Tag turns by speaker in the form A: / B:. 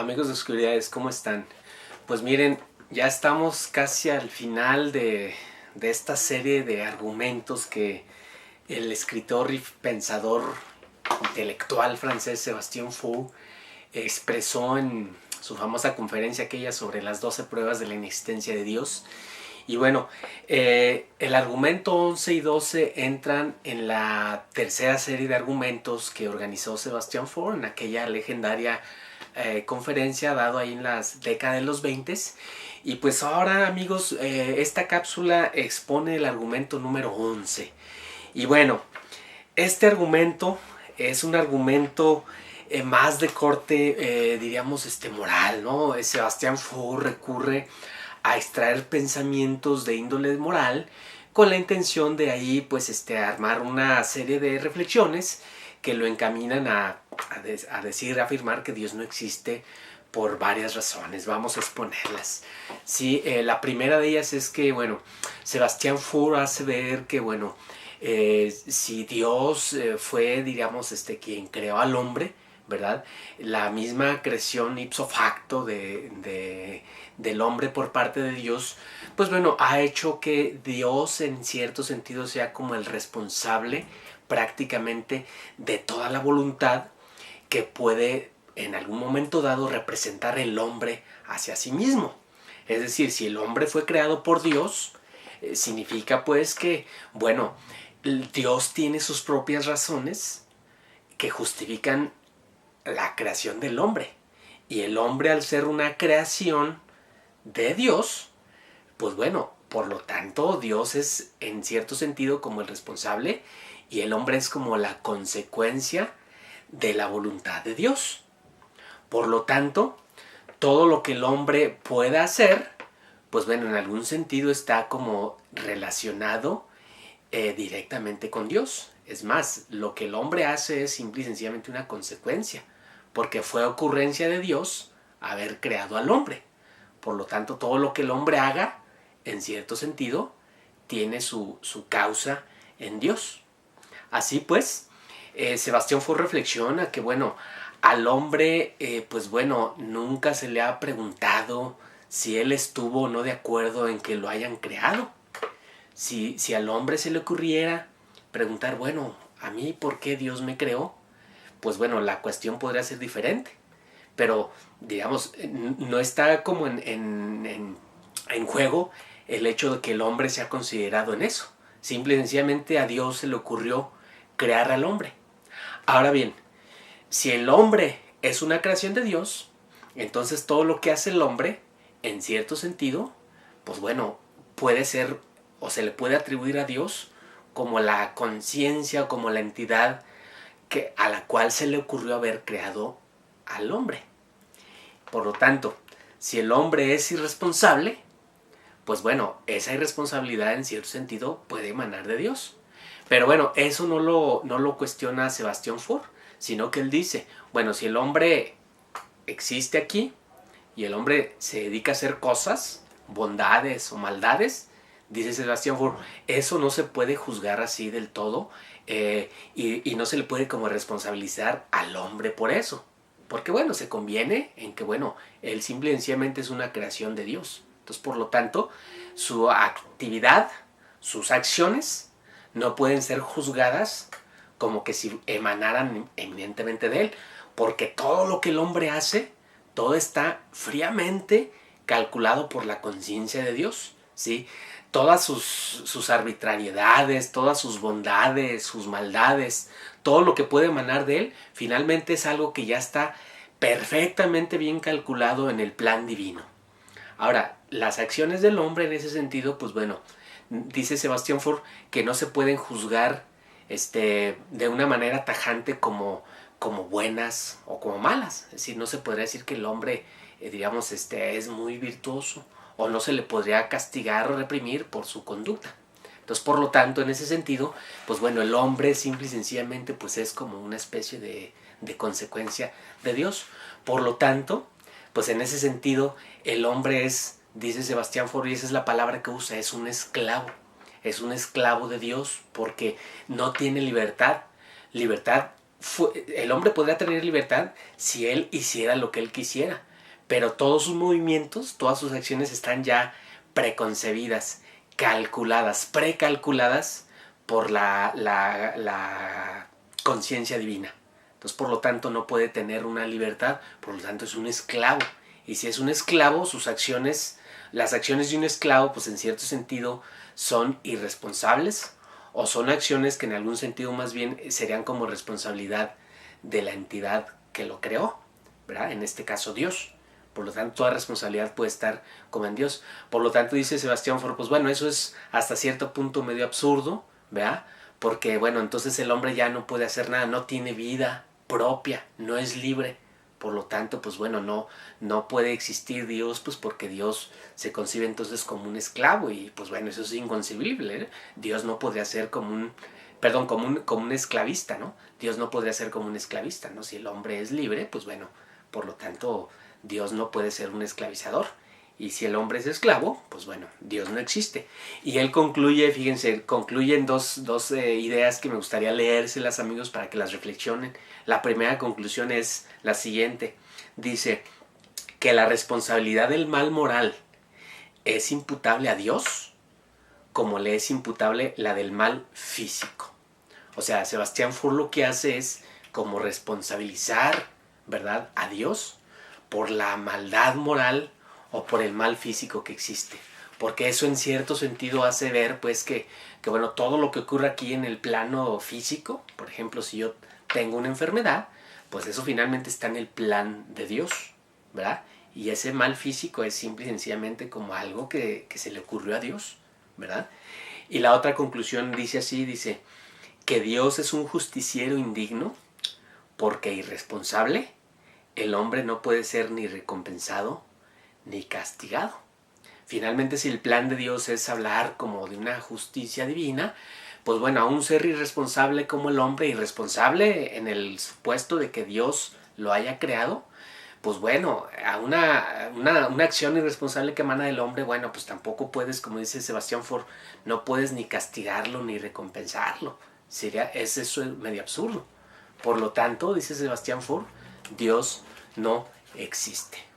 A: Amigos de Oscuridades, ¿cómo están? Pues miren, ya estamos casi al final de esta serie de argumentos que el escritor y pensador intelectual francés Sébastien Faure expresó en su famosa conferencia aquella sobre las 12 pruebas de la inexistencia de Dios. Y bueno, el argumento 11 y 12 entran en la tercera serie de argumentos que organizó Sébastien Faure en aquella legendaria conferencia dado ahí en las décadas de los 20. Y pues ahora, amigos, esta cápsula expone el argumento número 11. Y bueno, este argumento es un argumento más de corte, diríamos, moral, ¿no? Sébastien Faure recurre a extraer pensamientos de índole moral con la intención de ahí pues armar una serie de reflexiones que lo encaminan a decir, a afirmar que Dios no existe por varias razones. Vamos a exponerlas. Sí, la primera de ellas es que, bueno, Sébastien Faure hace ver que, bueno, si Dios fue, diríamos, quien creó al hombre, ¿verdad? La misma creación ipso facto del hombre por parte de Dios, pues bueno, ha hecho que Dios en cierto sentido sea como el responsable prácticamente de toda la voluntad que puede en algún momento dado representar el hombre hacia sí mismo. Es decir, si el hombre fue creado por Dios, significa pues que, bueno, Dios tiene sus propias razones que justifican la creación del hombre. Y el hombre, al ser una creación de Dios, pues bueno, por lo tanto Dios es en cierto sentido como el responsable y el hombre es como la consecuencia de la voluntad de Dios. Por lo tanto, todo lo que el hombre pueda hacer, pues bueno, en algún sentido está como relacionado directamente con Dios. Es más, lo que el hombre hace es simple y sencillamente una consecuencia, porque fue ocurrencia de Dios haber creado al hombre. Por lo tanto, todo lo que el hombre haga, en cierto sentido, tiene su causa en Dios. Así pues, Sébastien Faure reflexiona que, bueno, al hombre, pues bueno, nunca se le ha preguntado si él estuvo o no de acuerdo en que lo hayan creado. Si al hombre se le ocurriera preguntar, bueno, a mí, ¿por qué Dios me creó? Pues bueno, la cuestión podría ser diferente. Pero, digamos, no está como en juego el hecho de que el hombre sea considerado en eso. Simple y sencillamente a Dios se le ocurrió crear al hombre. Ahora bien, si el hombre es una creación de Dios, entonces todo lo que hace el hombre, en cierto sentido, pues bueno, puede ser o se le puede atribuir a Dios como la conciencia, como la entidad a la cual se le ocurrió haber creado al hombre. Por lo tanto, si el hombre es irresponsable, pues bueno, esa irresponsabilidad en cierto sentido puede emanar de Dios. Pero bueno, eso no lo cuestiona Sébastien Faure, sino que él dice, bueno, si el hombre existe aquí y el hombre se dedica a hacer cosas, bondades o maldades, dice Sébastien Faure, eso no se puede juzgar así del todo y no se le puede como responsabilizar al hombre por eso. Porque bueno, se conviene en que bueno, él simple y sencillamente es una creación de Dios. Entonces, por lo tanto, su actividad, sus acciones, no pueden ser juzgadas como que si emanaran eminentemente de él. Porque todo lo que el hombre hace, todo está fríamente calculado por la conciencia de Dios, ¿sí? Todas sus arbitrariedades, todas sus bondades, sus maldades, todo lo que puede emanar de él, finalmente es algo que ya está perfectamente bien calculado en el plan divino. Ahora, las acciones del hombre en ese sentido, pues bueno, dice Sébastien Faure que no se pueden juzgar de una manera tajante como buenas o como malas. Es decir, no se podría decir que el hombre, digamos, es muy virtuoso o no se le podría castigar o reprimir por su conducta. Entonces, por lo tanto, en ese sentido, pues bueno, el hombre simple y sencillamente pues es como una especie de consecuencia de Dios. Por lo tanto, pues en ese sentido, el hombre es, dice Sébastien Faure, y esa es la palabra que usa, es un esclavo. Es un esclavo de Dios porque no tiene libertad. El hombre podría tener libertad si él hiciera lo que él quisiera, pero todos sus movimientos, todas sus acciones están ya preconcebidas, calculadas, precalculadas por la conciencia divina. Entonces, por lo tanto, no puede tener una libertad, por lo tanto es un esclavo. Y si es un esclavo, sus acciones, las acciones de un esclavo, pues en cierto sentido son irresponsables, o son acciones que en algún sentido más bien serían como responsabilidad de la entidad que lo creó, ¿verdad? En este caso Dios. Por lo tanto, toda responsabilidad puede estar como en Dios. Por lo tanto, dice Sebastián Faure, pues bueno, eso es hasta cierto punto medio absurdo, ¿verdad? Porque, bueno, entonces el hombre ya no puede hacer nada, no tiene vida propia, no es libre. Por lo tanto, pues bueno, no puede existir Dios, pues porque Dios se concibe entonces como un esclavo y pues bueno, eso es inconcebible, ¿eh? Dios no podría ser como un esclavista, ¿no? Dios no podría ser como un esclavista, ¿no? Si el hombre es libre, pues bueno, por lo tanto, Dios no puede ser un esclavizador. Y si el hombre es esclavo, pues bueno, Dios no existe. Y él concluye, fíjense, concluyen dos ideas que me gustaría leérselas, amigos, para que las reflexionen. La primera conclusión es la siguiente. Dice que la responsabilidad del mal moral es imputable a Dios como le es imputable la del mal físico. O sea, Sebastián Faure lo que hace es como responsabilizar, ¿verdad?, a Dios por la maldad moral o por el mal físico que existe. Porque eso en cierto sentido hace ver pues que bueno, todo lo que ocurre aquí en el plano físico, por ejemplo, si yo tengo una enfermedad, pues eso finalmente está en el plan de Dios, ¿verdad? Y ese mal físico es simple y sencillamente como algo que se le ocurrió a Dios, ¿verdad? Y la otra conclusión dice así, dice que Dios es un justiciero indigno porque irresponsable el hombre no puede ser ni recompensado ni castigado. Finalmente, si el plan de Dios es hablar como de una justicia divina, pues bueno, a un ser irresponsable como el hombre, irresponsable en el supuesto de que Dios lo haya creado, pues bueno, a una acción irresponsable que emana del hombre, bueno, pues tampoco puedes, como dice Sebastián Faure, no puedes ni castigarlo ni recompensarlo. Es eso medio absurdo. Por lo tanto, dice Sebastián Faure, Dios no existe.